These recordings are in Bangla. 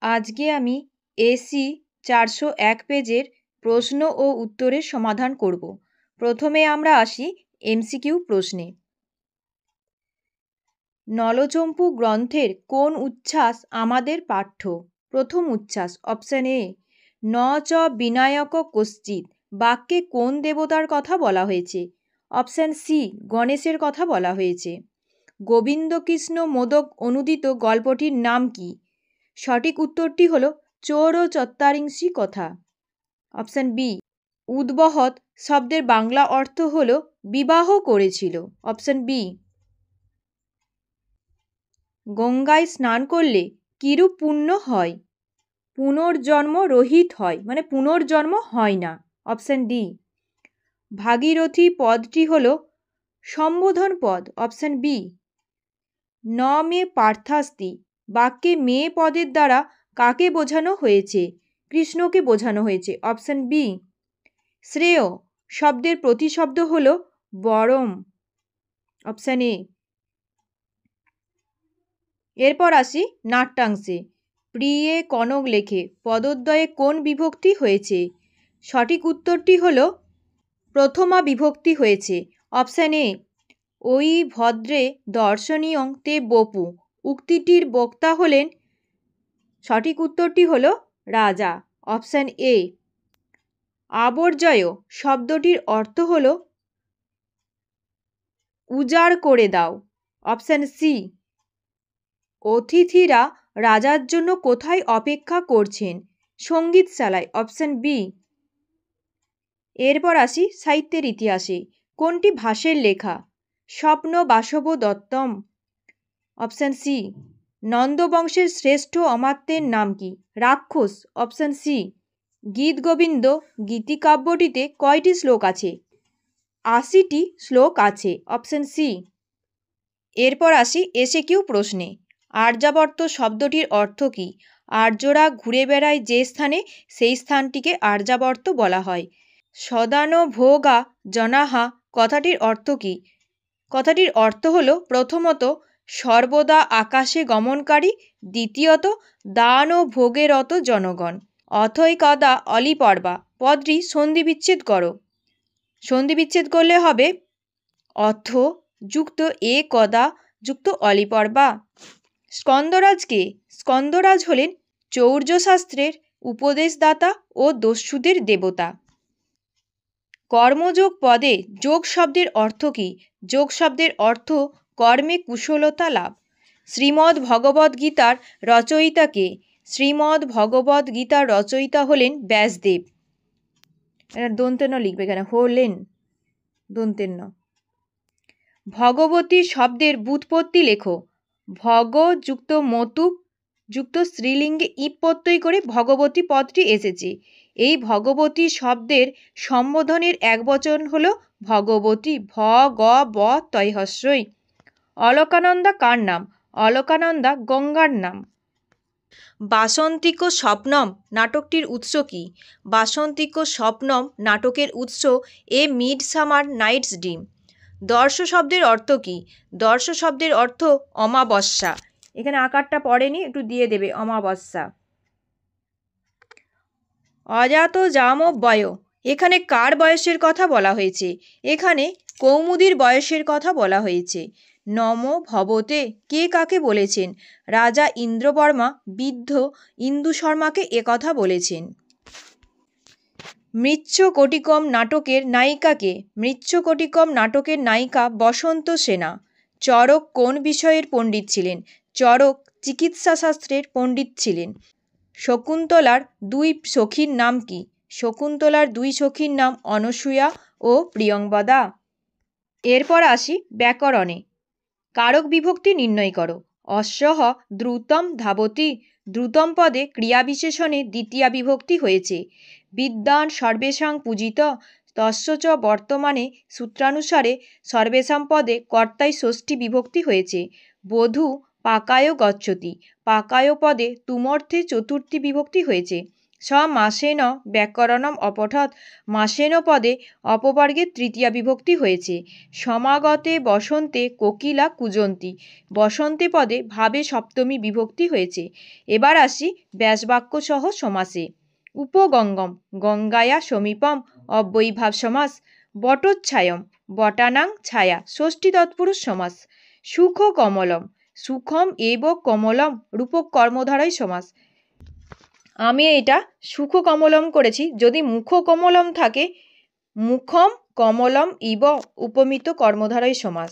আজকে আমি এসি 401 পেজের প্রশ্ন ও উত্তরের সমাধান করব। প্রথমে আমরা আসি এমসিকিউ প্রশ্নে। নলচম্পু গ্রন্থের কোন উচ্ছ্বাস আমাদের পাঠ্য? প্রথম উচ্ছ্বাস অপশান এ। ন চ বিনায়ক কশ্চিৎ বাক্যে কোন দেবতার কথা বলা হয়েছে? অপশান সি, গণেশের কথা বলা হয়েছে। গোবিন্দকৃষ্ণ মোদক অনুদিত গল্পটির নাম কি? সঠিক উত্তরটি হলো চোর ও চত্বারিংশী কথা। অপশান বি, উদ্বহৎ শব্দের বাংলা অর্থ হল বিবাহ করেছিল। Option B. গঙ্গায় স্নান করলে কিরূপ পুণ্য হয়? পুনর্জন্ম রহিত হয়, মানে পুনর্জন্ম হয় না। Option D. ভাগীরথী পদটি হল সম্বোধন পদ। Option B. ন মে পার্থাস্তি বাক্যে মেয়ে পদের দ্বারা কাকে বোঝানো হয়েছে? কৃষ্ণকে বোঝানো হয়েছে। Option B. শ্রেয় শব্দের প্রতিশব্দ হল বরম। Option A. এরপর আসি নাট্যাংশে। প্রিয়ে কনক লেখে পদোদ্বয়ে কোন বিভক্তি হয়েছে? সঠিক উত্তরটি হল প্রথমা বিভক্তি হয়েছে। Option A. ওই ভদ্রে দর্শনীয়ং তে বপু উক্তিটির বক্তা হলেন, সঠিক উত্তরটি হল রাজা। Option A. আবর্জয় শব্দটির অর্থ হল উজাড় করে দাও। Option C. অতিথিরা রাজার জন্য কোথায় অপেক্ষা করছেন? সঙ্গীতশালায়। Option B. এরপর আসি সাহিত্যের ইতিহাসে। কোনটি ভাসের লেখা? স্বপ্ন বাসব দত্তম। Option C. নন্দবংশের শ্রেষ্ঠ অমাত্যের নাম কি? রাক্ষস। Option C. গীতগোবিন্দ গীতিকাব্যটিতে কয়টি শ্লোক আছে? 80টি শ্লোক আছে। Option C. এরপর আসি এসএকিউ প্রশ্নে। আর্যাবর্ত শব্দটির অর্থ কী? আর্যরা ঘুরে বেড়ায় যে স্থানে, সেই স্থানটিকে আর্যাবর্ত বলা হয়। সদানভোগা জনাহা কথাটির অর্থ কী? কথাটির অর্থ হল প্রথমত সর্বদা আকাশে গমনকারী, দ্বিতীয়ত দান ও ভোগেরত জনগণ। অথই কদা অলিপর্বা পদটি সন্ধিবিচ্ছেদ করো। সন্ধিবিচ্ছেদ করলে হবে অথ যুক্ত এ কদা যুক্ত অলিপর্বা। স্কন্দরাজকে? স্কন্দরাজ হলেন চৌর্যশাস্ত্রের উপদেশদাতা ও দস্যুদের দেবতা। কর্মযোগ পদে যোগ শব্দের অর্থ কী? যোগ শব্দের অর্থ কর্মে কুশলতা লাভ। শ্রীমদ্ ভগবদ্গীতার রচয়িতা কে? শ্রীমদ্ ভগবদ্গীতার রচয়িতা হলেন ব্যাসদেব। দন্তেন্য লিখবে কেন? হলেন দন্তেন্য। ভগবতী শব্দের ব্যুৎপত্তি লেখো। ভগ যুক্ত মতুক যুক্ত স্ত্রীলিঙ্গে ইপ প্রত্যয় করে ভগবতী পদটি এসেছে। এই ভগবতী শব্দের সম্বোধনের একবচন হল ভগবতী। ভ গ ব তয় হস্যই। অলকানন্দা কার নাম? অলকানন্দা গঙ্গার নাম। বাসন্তিক স্বপ্নম নাটকটির উৎস কী? বাসন্তিক স্বপ্নম নাটকের উৎস এ মিডসামার নাইটস ড্রিম। দর্শ শব্দের অর্থ কী? দর্শ শব্দের অর্থ অমাবস্যা। এখানে আকারটা পড়েনি, একটু দিয়ে দেবে, অমাবস্যা। অজাত জামব্বয় এখানে কার বয়সের কথা বলা হয়েছে? এখানে কৌমুদীর বয়সের কথা বলা হয়েছে। নম ভবতে কে কাকে বলেছেন? রাজা ইন্দ্রবর্মা বৃদ্ধ ইন্দু শর্মাকে একথা বলেছেন। মৃচ্ছকটিকম নাটকের নায়িকা কে? মৃচ্ছকটিকম নাটকের নায়িকা বসন্ত সেনা। চরক কোন বিষয়ের পণ্ডিত ছিলেন? চরক চিকিৎসাশাস্ত্রের পণ্ডিত ছিলেন। শকুন্তলার দুই সখীর নাম কি? শকুন্তলার দুই সখীর নাম অনসূয়া ও প্রিয়ংবদা। এরপর আসি ব্যাকরণে। কারক বিভক্তি নির্ণয় করো। অশ্বঃ দ্রুতম ধাবতি দ্রুতম পদে ক্রিয়াবিশেষণে দ্বিতীয়া বিভক্তি হয়েছে। বিদ্বান সর্বেষাং পূজিত তস্য চ বর্তমানে সূত্রানুসারে সর্বেষাং পদে কর্তায় ষষ্ঠী বিভক্তি হয়েছে। বধূ পাকায় গচ্ছতি পাকায় পদে তুমর্থে চতুর্থী বিভক্তি হয়েছে। মাসেন ব্যাকরণম অপঠৎ মাসেন পদে অপবর্গের তৃতীয়া বিভক্তি হয়েছে। সমাগতে বসন্তে কোকিলা কুজন্তি বসন্তে পদে ভাবে সপ্তমী বিভক্তি হয়েছে। এবার আসি ব্যাসবাক্য সহ সমাসে। উপগঙ্গম গঙ্গায়া সমীপম অব্যয়ীভাব সমাস। বটোচ্ছায়ম বটানাং ছায়া ষষ্ঠী তৎপুরুষ সমাস। সুখ কমলম সুখম এব কমলম রূপক কর্মধারয় সমাস। আমি এটা সুখ কমলম করেছি, যদি মুখ কমলম থাকে মুখম কমলম ইব উপমিত কর্মধারয় সমাস।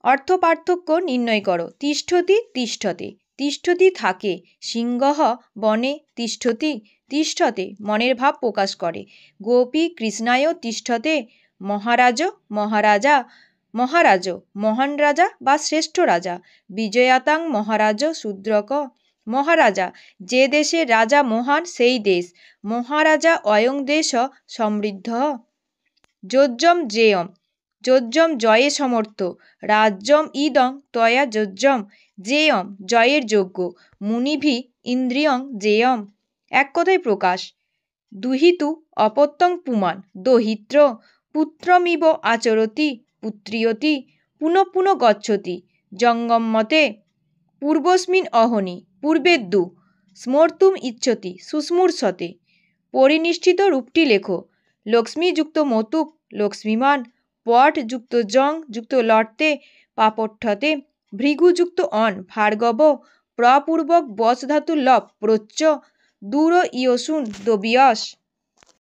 অর্থ পার্থক্য নির্ণয় করো। তিষ্ঠতি তিষ্ঠতে তিষ্ঠতি থাকে, সিংহ বনে তিষ্ঠতি তিষ্ঠতে মনের ভাব প্রকাশ করে। গোপী কৃষ্ণায় তিষ্ঠতে মহারাজ মহারাজা মহারাজ মহান রাজা বা শ্রেষ্ঠ রাজা। বিজয়াতাং মহারাজ শূদ্রক মহারাজা যে দেশে রাজা মহান সেই দেশ। মহারাজা অয়ং দেশ সমৃদ্ধ। যোজ্যম জেয়ম যোজ্যম জয়ে সমর্থ। রাজ্যম ইদং ত্বয়া যোজ্যম জেয়ম জয়ের যোগ্য। মুনিভি ইন্দ্রিয়ং জেয়ম এক কথায় প্রকাশ। দুহিতু অপত্যং পুমান দহিত্র পুত্রমিব আচরতি পুত্রিয়তি পুনঃ পুনঃ গচ্ছতি। জঙ্গমমতে পূর্বস্মিন অহনি পূর্বেদ্দু স্মর্তুম ইচ্ছতি সুস্মূর্ষতে। পরিনিষ্ঠিত রূপটি লেখো। লক্ষ্মী যুক্ত মতুপ লক্ষ্মীমান। পট যুক্ত জং যুক্ত লট্টে পাপঠ্যতে। ভৃগুযুক্ত অন ভার্গব। প্রপূর্বক বস ধাতু লপ প্রচ্চ। দূর ইয়সুন দবিয়স।